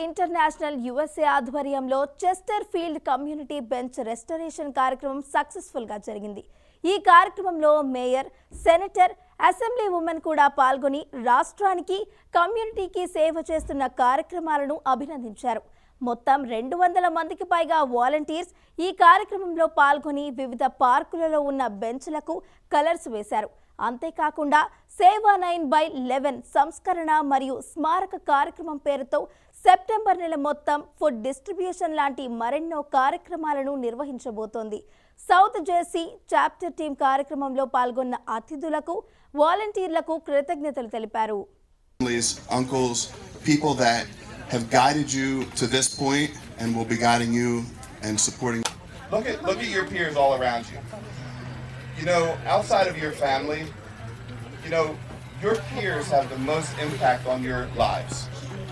International USA ఆధ్వర్యంలో Chester field community bench restoration కార్యక్రమం successful గా జరిగింది. ఈ కార్యక్రమంలో మేయర్, సెనేటర్, అసెంబ్లీ ఉమెన్ కూడా పాల్గొని రాష్ట్రానికి, కమ్యూనిటీకి సేవ చేస్తున్న కార్యక్రమాలను అభినందించారు. మొత్తం 200 మందికి పైగా వాలంటీర్స్ ఈ కార్యక్రమంలో పాల్గొని వివిధ పార్కులలో ఉన్న బెంచ్లకు కలర్స్ వేశారు. అంతేకాకుండా సేవా 9/11 సంస్కరణ మరియు స్మారక కార్యక్రమం పేరుతో సెప్టెంబర్ నెల మొత్తం ఫుడ్ డిస్ట్రిబ్యూషన్ లాంటి మరెన్నో కార్యక్రమాలను నిర్వహించబోతోంది. సౌత్ జెర్సీ చాప్టర్ టీం కార్యక్రమంలో పాల్గొన్న అతిథులకు, వాలంటీర్లకు కృతజ్ఞతలు తెలిపారు. Uncles, people that have guided you to this point and will be guiding you and supporting. Look at your peers all around you. You know, outside of your family, you know, your peers have the most impact on your lives.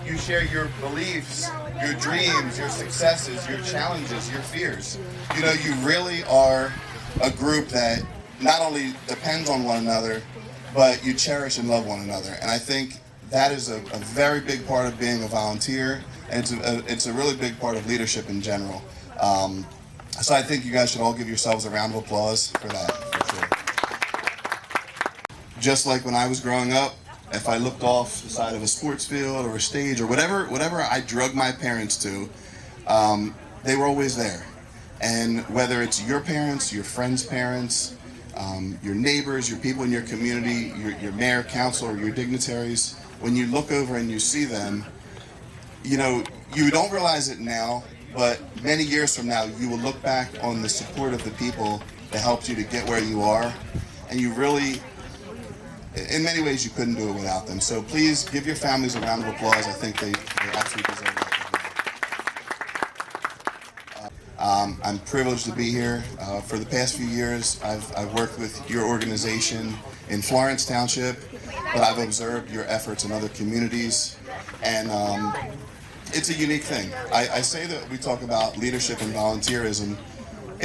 You share your beliefs, your dreams, your successes, your challenges, your fears. You know, you really are a group that not only depends on one another, but you cherish and love one another. And I think that is a very big part of being a volunteer, and it's a really big part of leadership in general. So I think you guys should all give yourselves a round of applause for that, for sure. Just like when I was growing up, if I looked off the side of a sports field or a stage or whatever I drug my parents to, they were always there. And whether it's your parents, your friends' parents, your neighbors, your people in your community, your mayor, council, or your dignitaries, when you look over and you see them, you know, you don't realize it now, but many years from now, you will look back on the support of the people that helped you to get where you are, and you really, in many ways, you couldn't do it without them. So please give your families a round of applause. I think they absolutely deserve that. I'm privileged to be here. For the past few years, I've worked with your organization in Florence Township, but I've observed your efforts in other communities, and it's a unique thing. I say that we talk about leadership and volunteerism.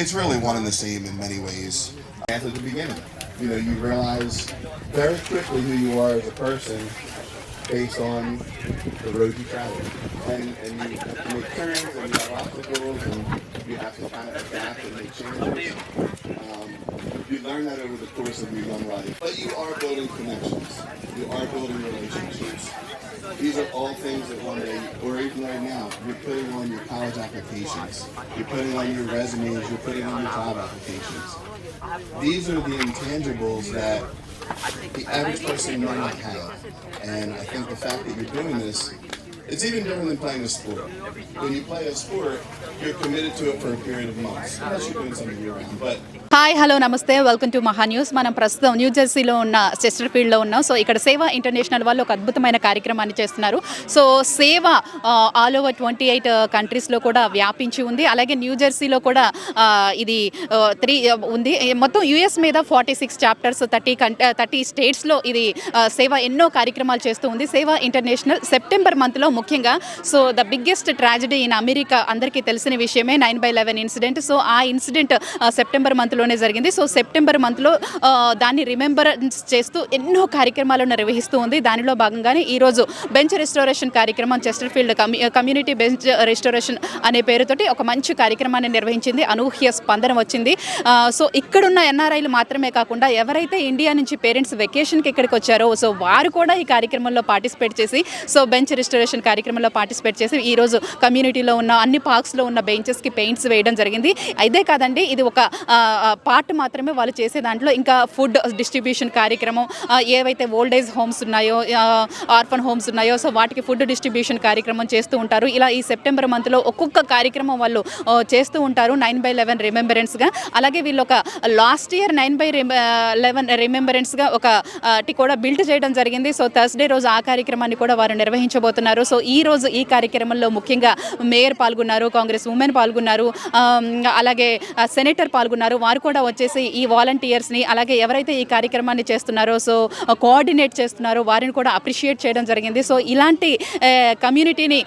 It's really one and the same in many ways. At the beginning, you know, you realize very quickly who you are as a person based on the road you travel. And you make turns and you have obstacles and you have to kind of adapt and make changes. You learn that over the course of your young life. But you are building connections. You are building relationships. These are all things that one day, or even right now, you're putting on your college applications. You're putting on your resumes. You're putting on your job applications. These are the intangibles that the average person may not have. And I think the fact that you're doing this, it's even different than playing a sport. When you play a sport, you're committed to it for a period of months, unless you're doing something year-round. But hi, hello, నమస్తే, welcome to మహా news. మనం ప్రస్తుతం new జెర్సీలో ఉన్న Chester ఫీల్డ్లో ఉన్నాం. So ఇక్కడ సేవా international వాళ్ళు ఒక అద్భుతమైన కార్యక్రమాన్ని చేస్తున్నారు. సో సేవ ఆల్ ఓవర్ 28 కంట్రీస్లో కూడా వ్యాపించి ఉంది. అలాగే న్యూ జెర్సీలో కూడా ఇది 3 ఉంది. మొత్తం యూఎస్ మీద 46 చాప్టర్స్, 30 స్టేట్స్లో ఇది సేవ ఎన్నో కార్యక్రమాలు చేస్తూ ఉంది. సేవా ఇంటర్నేషనల్ సెప్టెంబర్ మంత్లో ముఖ్యంగా, so the biggest tragedy in America అందరికీ తెలిసిన విషయమే 9/11 ఇన్సిడెంట్. సో ఆ ఇన్సిడెంట్ సెప్టెంబర్ మంత్లో జరిగింది. సో సెప్టెంబర్ మంత్లో దాన్ని రిమెంబరెన్స్ చేస్తూ ఎన్నో కార్యక్రమాలను నిర్వహిస్తూ ఉంది. దానిలో భాగంగానే ఈరోజు బెంచ్ రెస్టోరేషన్ కార్యక్రమం, Chester field community bench restoration అనే పేరుతోటి ఒక మంచి కార్యక్రమాన్ని నిర్వహించింది. అనూహ్య స్పందన వచ్చింది. సో ఇక్కడున్న ఎన్ఆర్ఐలు మాత్రమే కాకుండా ఎవరైతే ఇండియా నుంచి పేరెంట్స్ వెకేషన్కి ఇక్కడికి వచ్చారో, సో వారు కూడా ఈ కార్యక్రమంలో పార్టిసిపేట్ చేసి, సో బెంచ్ రెస్టోరేషన్ కార్యక్రమంలో పార్టిసిపేట్ చేసి ఈరోజు కమ్యూనిటీలో ఉన్న అన్ని పార్క్స్లో ఉన్న బెంచెస్కి పెయింట్స్ వేయడం జరిగింది. ఇదే కాదండి, ఇది ఒక పార్ట్ మాత్రమే వాళ్ళు చేసే దాంట్లో ఇంకా ఫుడ్ డిస్ట్రిబ్యూషన్ కార్యక్రమం, ఏవైతే ఓల్డ్ ఏజ్ హోమ్స్ ఉన్నాయో, ఆర్ఫన్ హోమ్స్ ఉన్నాయో, సో వాటికి ఫుడ్ డిస్ట్రిబ్యూషన్ కార్యక్రమం చేస్తూ ఉంటారు. ఇలా ఈ సెప్టెంబర్ మంత్లో ఒక్కొక్క కార్యక్రమం వాళ్ళు చేస్తూ ఉంటారు 9/11 రిమెంబరెన్స్గా. అలాగే వీళ్ళు ఒక లాస్ట్ ఇయర్ 9/11 రిమెంబరెన్స్గా ఒకటి కూడా బిల్డ్ చేయడం జరిగింది. సో థర్స్డే రోజు ఆ కార్యక్రమాన్ని కూడా వారు నిర్వహించబోతున్నారు. సో ఈ రోజు ఈ కార్యక్రమంలో ముఖ్యంగా మేయర్ పాల్గొన్నారు, కాంగ్రెస్ ఉమెన్ పాల్గొన్నారు, అలాగే సెనేటర్ పాల్గొన్నారు. వారు కూడా వచ్చేసి ఈ వాలంటీర్స్ని, అలాగే ఎవరైతే ఈ కార్యక్రమాన్ని చేస్తున్నారో, సో కోఆర్డినేట్ చేస్తున్నారో వారిని కూడా అప్రిషియేట్ చేయడం జరిగింది. సో ఇలాంటి కమ్యూనిటీని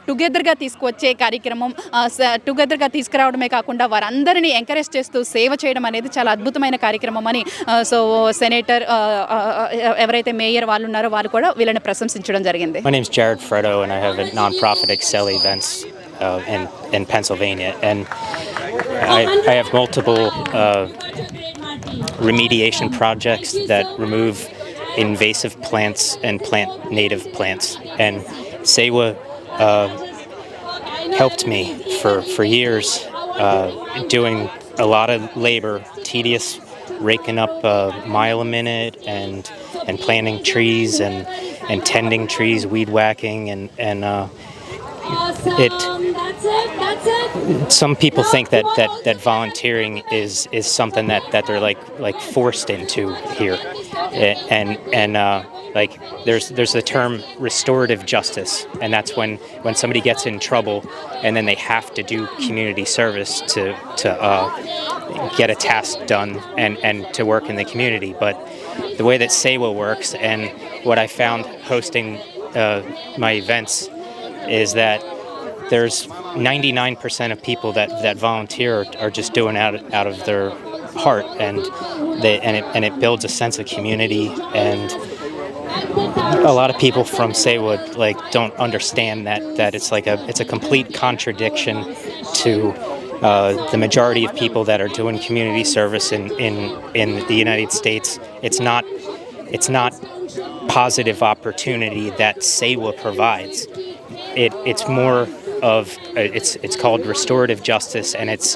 టుగెదర్గా తీసుకువచ్చే కార్యక్రమం, టుగెదర్గా తీసుకురావడమే కాకుండా వారందరినీ ఎంకరేజ్ చేస్తూ సేవ చేయడం అనేది చాలా అద్భుతమైన కార్యక్రమం అని సో సెనేటర్ ఎవరైతే మేయర్ వాళ్ళు ఉన్నారో వాళ్ళు కూడా వీళ్ళని ప్రశంసించడం జరిగింది. My name is Jared Fredo. ago, and I have a nonprofit Excel Events in Pennsylvania, and I have multiple remediation projects that remove invasive plants and plant native plants. And Sewa helped me for years doing a lot of labor, tedious, raking up a mile a minute and planting trees and tending trees, weed whacking, and it. Some people think that volunteering is something that they're like forced into here, and like there's the term restorative justice, and that's when somebody gets in trouble and then they have to do community service to get a task done and to work in the community. But the way that Sewa works, and what I found hosting my events, is that there's 99% of people that volunteer are just doing out of their heart, and it builds a sense of community. And a lot of people from Sewa don't understand that it's it's a complete contradiction to the majority of people that are doing community service in the United States. It's not positive opportunity that Sewa provides. It's more of it's called restorative justice, and it's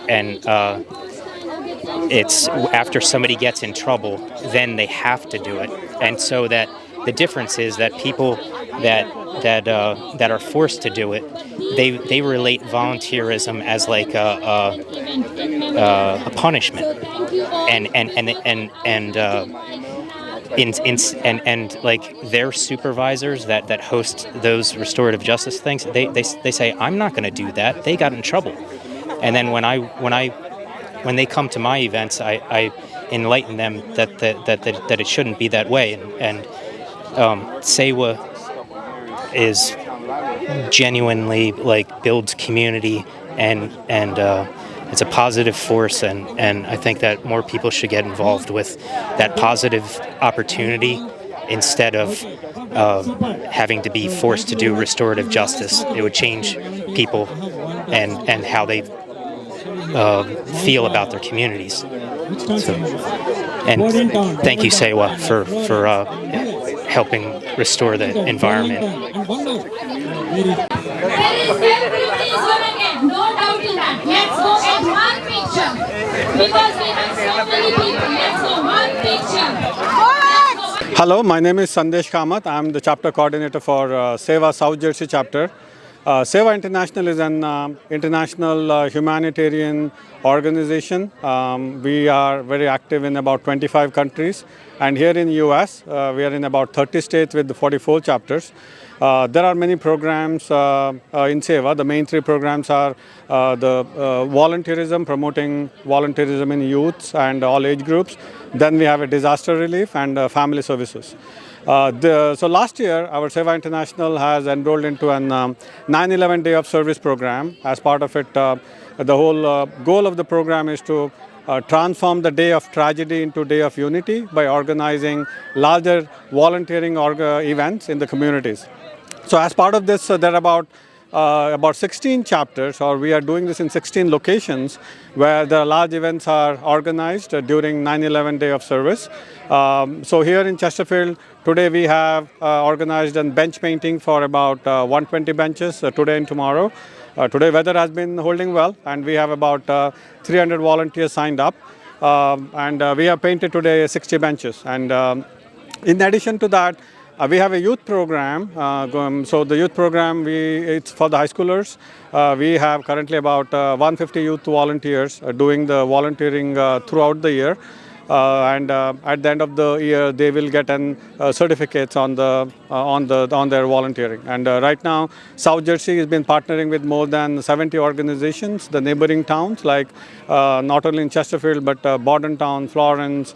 after somebody gets in trouble, then they have to do it. And so that the difference is that people that are forced to do it, they relate volunteerism as like a punishment, and like their supervisors that host those restorative justice things, they say, I'm not going to do that. They got in trouble. And then when they come to my events, I enlighten them that it shouldn't be that way. And Sewa is genuinely builds community, and it's a positive force, and I think that more people should get involved with that positive opportunity instead of having to be forced to do restorative justice. It would change people and how they feel about their communities. So, and thank you, Sewa, for helping restore the environment. There is everything is gonna get, no doubt in that. Let's go at one picture, because we have so many people. Let's go one picture. Hello, my name is Sandesh Kamath. I am the chapter coordinator for Sewa South Jersey chapter. Sewa International is an international humanitarian organization. We are very active in about 25 countries, and here in US, we are in about 30 states with 44 chapters. There are many programs in Sewa. The main three programs are the volunteerism, promoting volunteerism in youths and all age groups. Then we have a disaster relief and family services. So last year, our Sewa International has enrolled into an 9/11 Day of Service program. As part of it, the whole goal of the program is to transform the day of tragedy into day of unity by organizing larger volunteering events in the communities. So as part of this, there are about 16 chapters, or we are doing this in 16 locations where the large events are organized during 9/11 Day of Service. So here in Chesterfield, today we have organized a bench painting for about 120 benches today and tomorrow. Today weather has been holding well, and we have about 300 volunteers signed up, and we have painted today 60 benches. And in addition to that, we have a youth program. So the youth program, it's for the high schoolers. We have currently about 150 youth volunteers doing the volunteering throughout the year. And at the end of the year, they will get certificates on their volunteering. And right now, South Jersey has been partnering with more than 70 organizations, the neighboring towns, like not only in Chesterfield but Bordentown, Florence.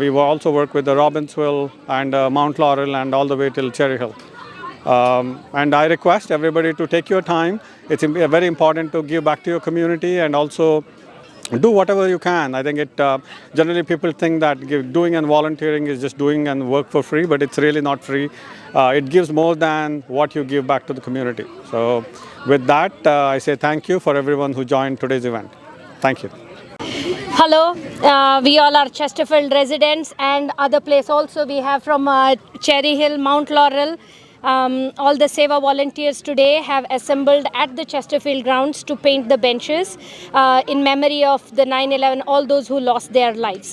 We will also work with the Robbinsville and Mount Laurel and all the way till Cherry Hill. And I request everybody to take your time. It's very important to give back to your community, and also do whatever you can. I think it generally people think that doing and volunteering is just doing and work for free, but it's really not free. It gives more than what you give back to the community. So with that, I say thank you for everyone who joined today's event. Thank you. Hello, we all are Chesterfield residents and other place also. We have from Cherry Hill, Mount Laurel. All the Seva volunteers today have assembled at the Chesterfield grounds to paint the benches in memory of the 9/11, all those who lost their lives.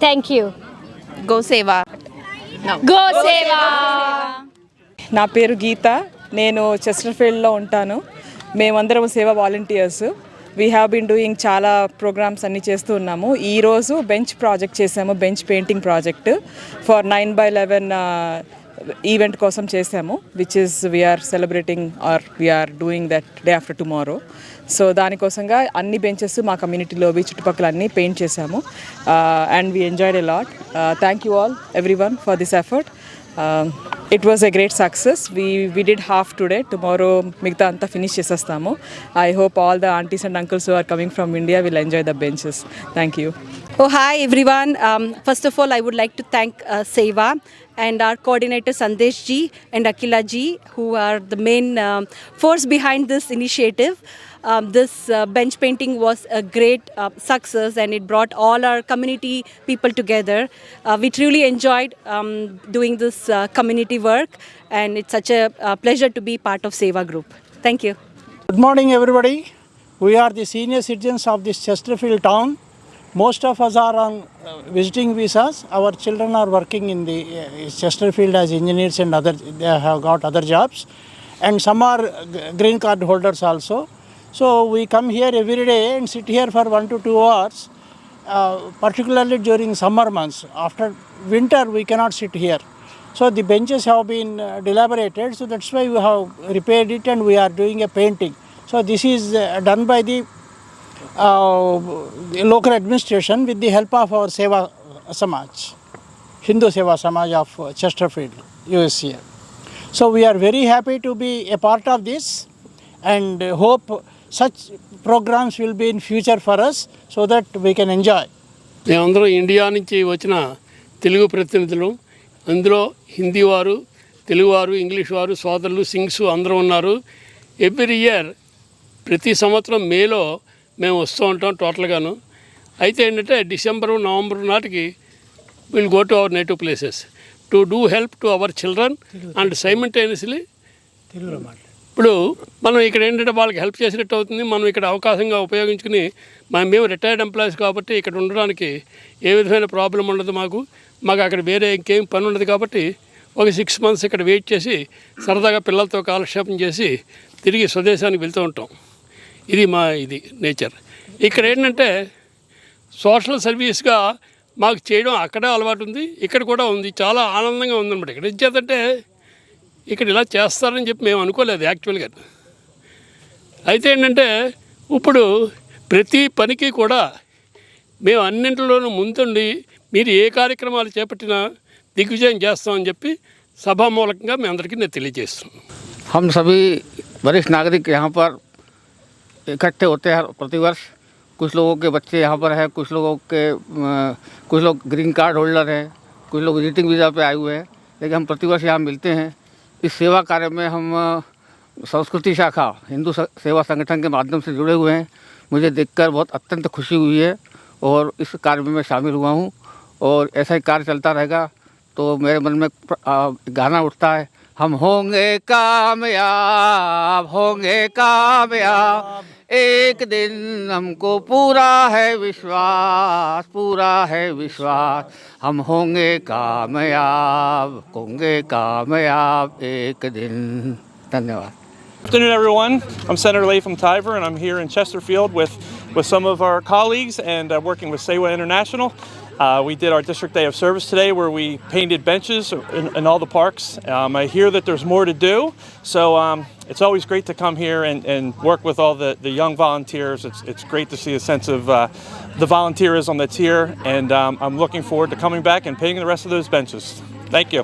Thank you. Go Seva. Go Seva! నా పేరు గీత, నేను చెస్టర్ఫీల్డ్లో ఉంటాను. మేమందరం సేవా volunteers. We have been doing చాలా programmes అన్నీ చేస్తూ ఉన్నాము. ఈరోజు బెంచ్ ప్రాజెక్ట్ చేసాము, bench painting project for 9/11 event కోసం చేసాము, which is we are celebrating or we are doing that day after tomorrow. So దానికోసంగా అన్ని బెంచెస్ మా కమ్యూనిటీలో చుట్టుపక్కల అన్నీ పెయింట్ చేసాము and we enjoyed a lot. Thank you all everyone for this effort. It was a great success. We did half today. Tomorrow మిగతా అంతా finish చేసేస్తాము. I hope all the aunties and uncles who are coming from India will enjoy the benches. Thank you. Oh, hi everyone. First of all, I would like to thank Seva and our coordinator Sandesh ji and Akila ji, who are the main force behind this initiative. This bench painting was a great success and it brought all our community people together. We truly enjoyed doing this community work and it's such a pleasure to be part of Seva group. Thank you. Good morning everybody. We are the senior citizens of this Chesterfield town. Most of us are on visiting visas. Our children are working in the Chesterfield as engineers and they have got other jobs. And some are green card holders also. So we come here every day and sit here for 1 to 2 hours, particularly during summer months. After winter we cannot sit here. So the benches have been dilapidated, so that's why we have repaired it and we are doing a painting. So this is done by the local administration with the help of our Seva Samaj, Hindu Seva Samaj of Chesterfield, USA. So we are very happy to be a part of this and hope such programs will be in future for us so that we can enjoy. మేమందరం India నుంచి వచ్చిన తెలుగు ప్రతినిధులు, అందులో హిందీ వారు, తెలుగువారు, English వారు, సోదరులు, sings అందరూ ఉన్నారు. ఎవ్రీ ఇయర్ ప్రతి సంవత్సరం మేలో మేము వస్తూ ఉంటాం టోటల్గాను. అయితే ఏంటంటే డిసెంబరు, నవంబర్ నాటికి will go to our native places to do help to our children and simultaneously. ఇప్పుడు మనం ఇక్కడ ఏంటంటే వాళ్ళకి హెల్ప్ చేసినట్టు అవుతుంది. మనం ఇక్కడ అవకాశంగా ఉపయోగించుకుని మేము రిటైర్డ్ ఎంప్లాయీస్ కాబట్టి ఇక్కడ ఉండడానికి ఏ విధమైన ప్రాబ్లం ఉండదు. మాకు అక్కడ వేరే ఇంకేం పని ఉండదు కాబట్టి ఒక 6 months ఇక్కడ వెయిట్ చేసి సరదాగా పిల్లలతో కాలక్షేపం చేసి తిరిగి స్వదేశానికి వెళ్తూ ఉంటాం. ఇది మా నేచర్. ఇక్కడ ఏంటంటే సోషల్ సర్వీస్గా మాకు చేయడం అక్కడే అలవాటు ఉంది, ఇక్కడ కూడా ఉంది. చాలా ఆనందంగా ఉందన్నమాట. ఇక్కడ ఏం చేద్దంటే ఇక్కడ ఇలా చేస్తారని చెప్పి మేము అనుకోలేదు యాక్చువల్గా. అయితే ఏంటంటే ఇప్పుడు ప్రతి పనికి కూడా మేము అన్నింటిలోనూ ముందుండి మీరు ఏ కార్యక్రమాలు చేపట్టినా దిగ్విజయం చేస్తామని చెప్పి సభామూలకంగా మీ అందరికీ నేను తెలియజేస్తున్నాను. हम सभी वरिष्ठ नागरिक यहाँ पर इकट्ठे होते हैं प्रतिवर्ष. कुछ लोगों के बच्चे यहाँ पर हैं, कुछ लोग ग्रीन कार्ड होल्डर हैं, कुछ लोग विजिटिंग वीज़ा पे आए हुए हैं, लेकिन हम प्रतिवर्ष यहाँ मिलते हैं. इस सेवा कार्य में हम संस्कृति शाखा हिंदू सेवा संगठन के माध्यम से जुड़े हुए हैं. मुझे देखकर बहुत अत्यंत खुशी हुई है और इस कार्य में मैं शामिल हुआ हूँ और ऐसा ही कार्य चलता रहेगा. तो मेरे मन में गाना उठता है, हम होंगे कामयाब, एक दिन हमको पूरा है विश्वास, हम होंगे कामयाब एक दिन. धन्यवाद. Good afternoon, everyone. I'm Senator Latham Tiver, and I'm here in Chesterfield with some of our colleagues and working with Seva International. We did our District Day of Service today where we painted benches in all the parks. I hear that there's more to do, so it's always great to come here and work with all the young volunteers. It's great to see a sense of the volunteerism that's here, and I'm looking forward to coming back and painting the rest of those benches. Thank you.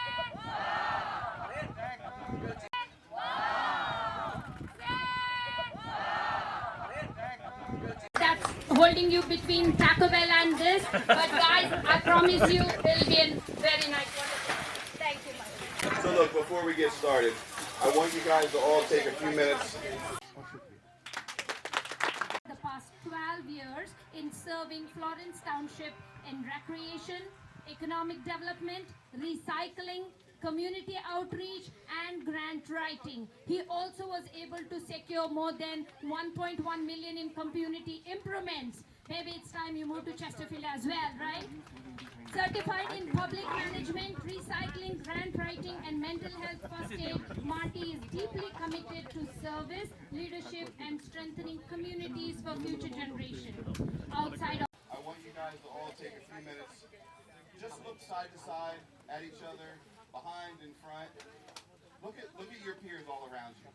Wow! holding you between Taco Bell and this. But guys, I promise you, it'll be a very nice one. Thank you, Mike. So look, before we get started, I want you guys to all take a few minutes. The past 12 years in serving Florence Township in recreation, economic development, recycling, community outreach and grant writing. He also was able to secure more than 1.1 million in community improvements. Maybe it's time you move to Chesterfield as well, right? Certified in public management, recycling, grant writing and mental health first aid, Marty is deeply committed to service, leadership and strengthening communities for future generations. Outside of I want you guys to all take a few minutes. Just look side to side at each other, behind and front. Look at your peers all around you.